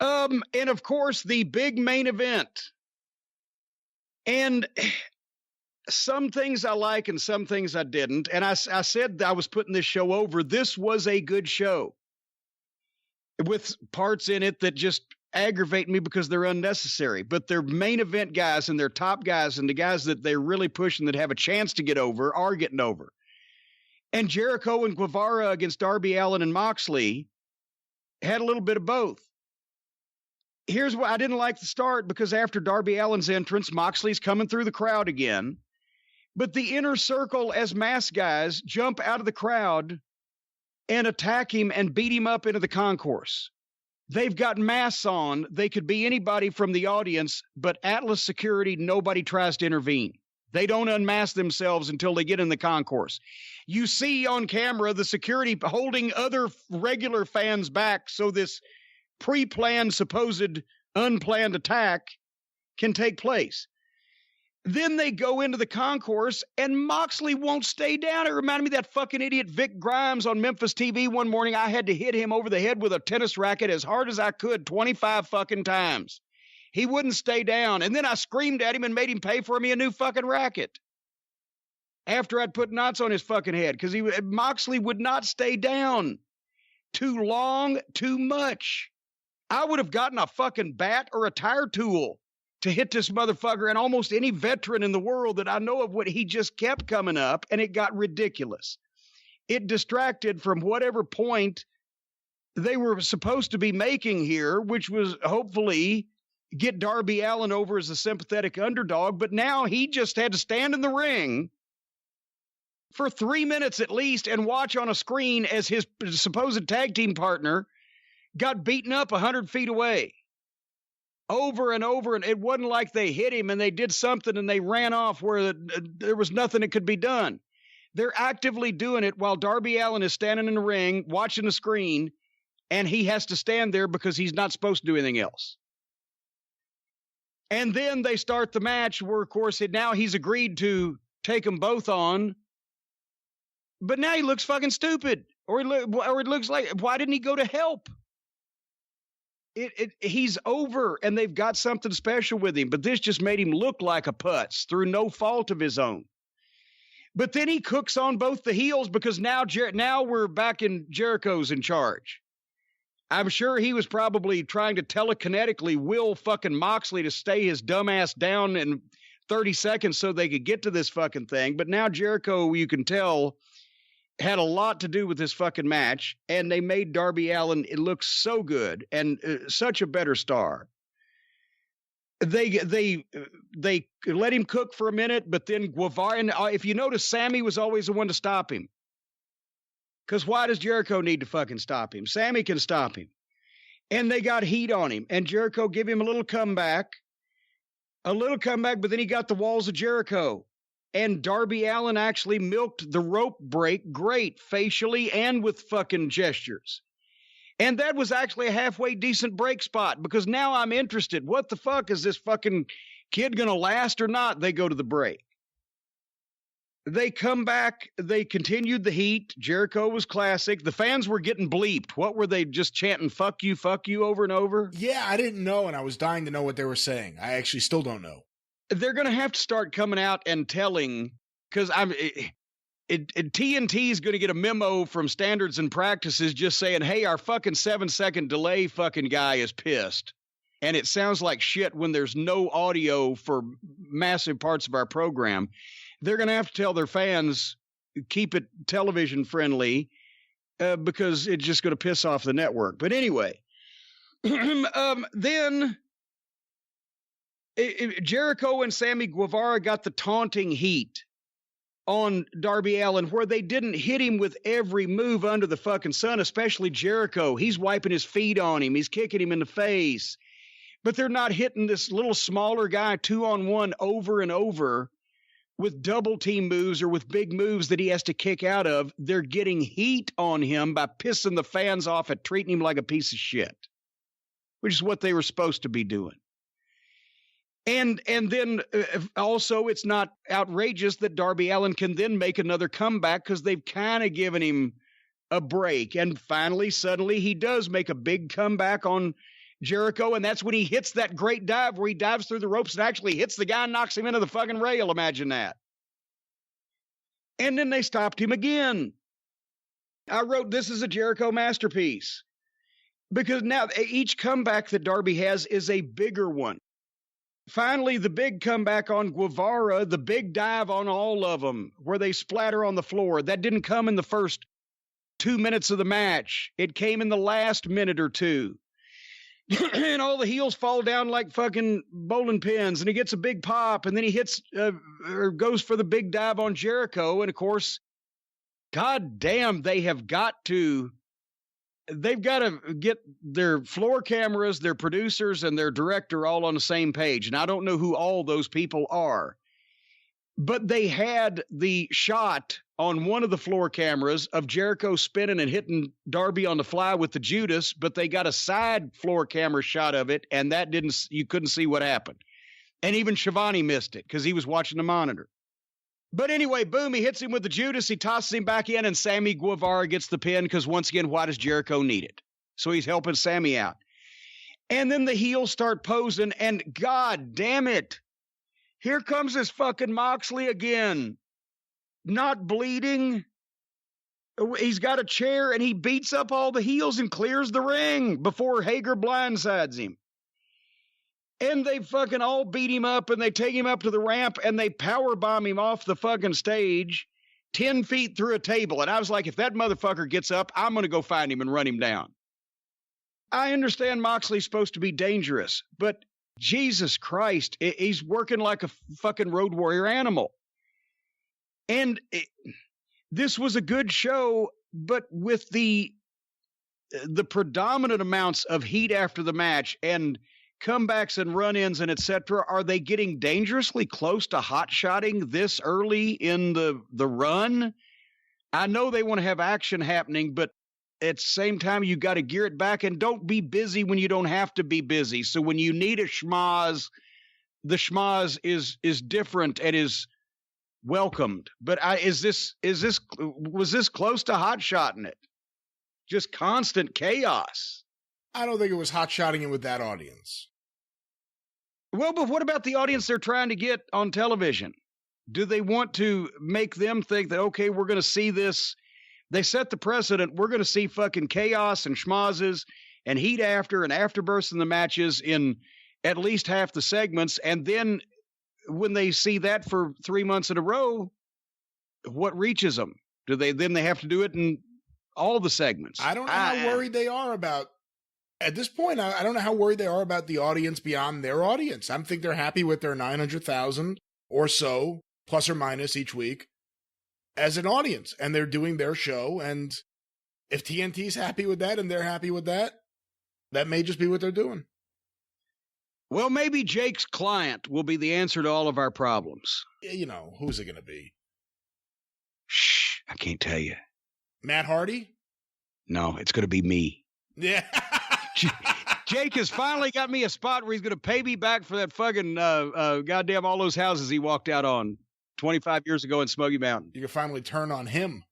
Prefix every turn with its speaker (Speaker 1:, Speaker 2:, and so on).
Speaker 1: And of course, the big main event. And some things I like and some things I didn't. And I said I was putting this show over. This was a good show with parts in it that just aggravate me because they're unnecessary. But their main event guys and their top guys and the guys that they're really pushing that have a chance to get over are getting over. And Jericho and Guevara against Darby Allin and Moxley had a little bit of both. Here's why I didn't like the start, because after Darby Allin's entrance, Moxley's coming through the crowd again. But the inner circle as masked guys jump out of the crowd and attack him and beat him up into the concourse. They've got masks on. They could be anybody from the audience, but Atlas security, nobody tries to intervene. They don't unmask themselves until they get in the concourse. You see on camera the security holding other regular fans back so this pre-planned, supposed unplanned attack can take place. Then they go into the concourse, and Moxley won't stay down. It reminded me of that fucking idiot Vic Grimes on Memphis TV one morning. I had to hit him over the head with a tennis racket as hard as I could 25 fucking times. He wouldn't stay down. And then I screamed at him and made him pay for me a new fucking racket after I'd put knots on his fucking head, because Moxley would not stay down. Too long, too much. I would have gotten a fucking bat or a tire tool to hit this motherfucker, and almost any veteran in the world that I know of, what he just kept coming up, and it got ridiculous. It distracted from whatever point they were supposed to be making here, which was hopefully get Darby Allin over as a sympathetic underdog, but now he just had to stand in the ring for 3 minutes at least and watch on a screen as his supposed tag team partner got beaten up 100 feet away. Over and over, and it wasn't like they hit him and they did something and they ran off where there was nothing that could be done. They're actively doing it while Darby Allin is standing in the ring watching the screen, and he has to stand there because he's not supposed to do anything else. And then they start the match where, of course, now he's agreed to take them both on, but now he looks fucking stupid, or it looks like, why didn't he go to help? He's over, and they've got something special with him, but this just made him look like a putz through no fault of his own. But then he cooks on both the heels, because now we're back in Jericho's in charge. I'm sure he was probably trying to telekinetically will fucking Moxley to stay his dumbass down in 30 seconds so they could get to this fucking thing. But now Jericho, you can tell, had a lot to do with this fucking match, and they made Darby Allin, it looks so good and such a better star. They let him cook for a minute, but then Guevara, and if you notice, Sammy was always the one to stop him. Because why does Jericho need to fucking stop him? Sammy can stop him. And they got heat on him, and Jericho gave him a little comeback, but then he got the walls of Jericho. And Darby Allin actually milked the rope break great, facially and with fucking gestures. And that was actually a halfway decent break spot, because now I'm interested. What the fuck, is this fucking kid going to last or not? They go to the break. They come back. They continued the heat. Jericho was classic. The fans were getting bleeped. What were they just chanting, fuck you, over and over?
Speaker 2: Yeah, I didn't know, and I was dying to know what they were saying. I actually still don't know.
Speaker 1: They're going to have to start coming out and telling, because TNT is going to get a memo from Standards and Practices just saying, hey, our fucking 7-second delay fucking guy is pissed. And it sounds like shit when there's no audio for massive parts of our program. They're going to have to tell their fans, keep it television friendly, because it's just going to piss off the network. But anyway, then Jericho and Sammy Guevara got the taunting heat on Darby Allin, where they didn't hit him with every move under the fucking sun, especially Jericho. He's wiping his feet on him. He's kicking him in the face. But they're not hitting this little smaller guy 2-on-1 over and over with double team moves or with big moves that he has to kick out of. They're getting heat on him by pissing the fans off and treating him like a piece of shit, which is what they were supposed to be doing. And then also, it's not outrageous that Darby Allin can then make another comeback, because they've kind of given him a break. And finally, suddenly, he does make a big comeback on Jericho, and that's when he hits that great dive where he dives through the ropes and actually hits the guy and knocks him into the fucking rail. Imagine that. And then they stopped him again. I wrote, this is a Jericho masterpiece. Because now each comeback that Darby has is a bigger one. Finally, the big comeback on Guevara, the big dive on all of them, where they splatter on the floor. That didn't come in the first 2 minutes of the match. It came in the last minute or two. And all the heels fall down like fucking bowling pins, and he gets a big pop, and then he hits or goes for the big dive on Jericho. And of course, god damn, they've got to get their floor cameras, their producers, and their director all on the same page. And I don't know who all those people are, but they had the shot on one of the floor cameras of Jericho spinning and hitting Darby on the fly with the Judas, but they got a side floor camera shot of it, and you couldn't see what happened. And even Shivani missed it because he was watching the monitor. But anyway, boom, he hits him with the Judas, he tosses him back in, and Sammy Guevara gets the pin because once again, why does Jericho need it? So he's helping Sammy out. And then the heels start posing, and god damn it, here comes this fucking Moxley again. Not bleeding. He's got a chair, and he beats up all the heels and clears the ring before Hager blindsides him. And they fucking all beat him up, and they take him up to the ramp, and they powerbomb him off the fucking stage 10 feet through a table. And I was like, if that motherfucker gets up, I'm going to go find him and run him down. I understand Moxley's supposed to be dangerous, but Jesus Christ, he's working like a fucking road warrior animal. And this was a good show, but with the predominant amounts of heat after the match and comebacks and run-ins and etc., are they getting dangerously close to hot-shotting this early in the run? I know they want to have action happening, but at the same time, you got to gear it back, and don't be busy when you don't have to be busy. So when you need a schmoz, the schmoz is different and is welcomed. But was this close to hot-shotting it? Just constant chaos.
Speaker 2: I don't think it was hot-shotting it with that audience.
Speaker 1: Well, but what about the audience they're trying to get on television? Do they want to make them think that, okay, we're going to see this? They set the precedent. We're going to see fucking chaos and schmozzes and heat after and afterbursts in the matches in at least half the segments. And then when they see that for 3 months in a row, what reaches them? They have to do it in all the segments?
Speaker 2: I don't know how worried they are about, at this point, I don't know how worried they are about the audience beyond their audience. I think they're happy with their 900,000 or so, plus or minus each week, as an audience. And they're doing their show. And if TNT's happy with that and they're happy with that, that may just be what they're doing.
Speaker 1: Well, maybe Jake's client will be the answer to all of our problems.
Speaker 2: You know, who's it going to be?
Speaker 1: Shh, I can't tell you.
Speaker 2: Matt Hardy?
Speaker 1: No, it's going to be me.
Speaker 2: Yeah.
Speaker 1: Jake has finally got me a spot where he's going to pay me back for that fucking goddamn all those houses he walked out on 25 years ago in Smoky Mountain.
Speaker 2: You can finally turn on him.